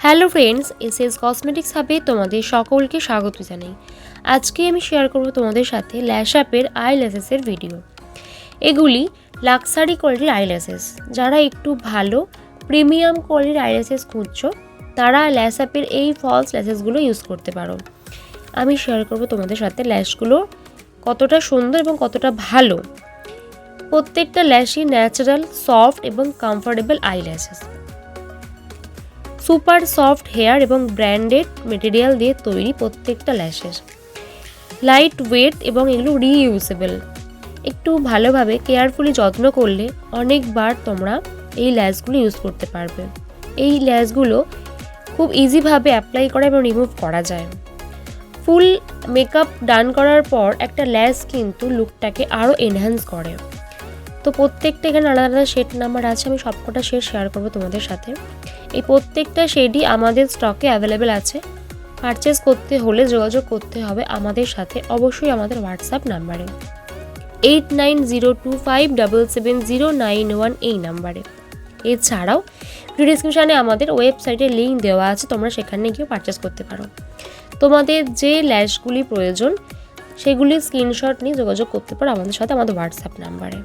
Hello friends, SS cosmetics হাবে তোমাদের সকলকে স্বাগত জানাই। আজকে আমি শেয়ার করব তোমাদের সাথে ল্যাশ অ্যাপের আইল্যাশেসের ভিডিও। এগুলি লাক্সারি কোয়ালিটির আইল্যাশেস। যারা একটু ভালো প্রিমিয়াম কোয়ালিটির আইল্যাশেস খুঁজছো তারা ল্যাশ অ্যাপের এই ফলস ল্যাশেসগুলো ইউজ করতে পারো। আমি শেয়ার করব তোমাদের সাথে ল্যাশগুলো কতটা সুন্দর এবং কতটা ভালো। প্রত্যেকটা ল্যাশই ন্যাচারাল, সফট এবং comfortable eyelashes. Super soft hair এবং ব্র্যান্ডেড মেটেরিয়াল দিয়ে তৈরি প্রত্যেকটা ল্যাশেস। লাইট ওয়েট এবং এগুলো রিইউজেবল। একটু ভালোভাবে কেয়ারফুলি যত্ন করলে অনেকবার তোমরা এই ল্যাশগুলো ইউজ করতে পারবে। এই ল্যাশগুলো খুব ইজিভাবে অ্যাপ্লাই করা এবং রিমুভ করা যায়। ফুল মেকআপ ডান করার পর একটা ল্যাশ কিন্তু লুকটাকে আরও এনহ্যান্স করে। তো প্রত্যেকটা এখানে আলাদা আলাদা শেড নাম্বার আছে, আমি সবকটা শেড শেয়ার করবো তোমাদের সাথে। এই প্রত্যেকটা শেডই আমাদের স্টকে অ্যাভেলেবেল আছে। পারচেস করতে হলে যোগাযোগ করতে হবে আমাদের সাথে, অবশ্যই আমাদের হোয়াটসঅ্যাপ নাম্বারে 8902577091 এই নাম্বারে। এছাড়াও ডিসক্রিপশানে আমাদের ওয়েবসাইটের লিঙ্ক দেওয়া আছে, তোমরা সেখানে গিয়ে পারচেস করতে পারো। তোমাদের যে ল্যাশগুলি প্রয়োজন সেগুলি স্ক্রিনশট নিয়ে যোগাযোগ করতে পারো আমাদের সাথে আমাদের হোয়াটসঅ্যাপ নাম্বারে।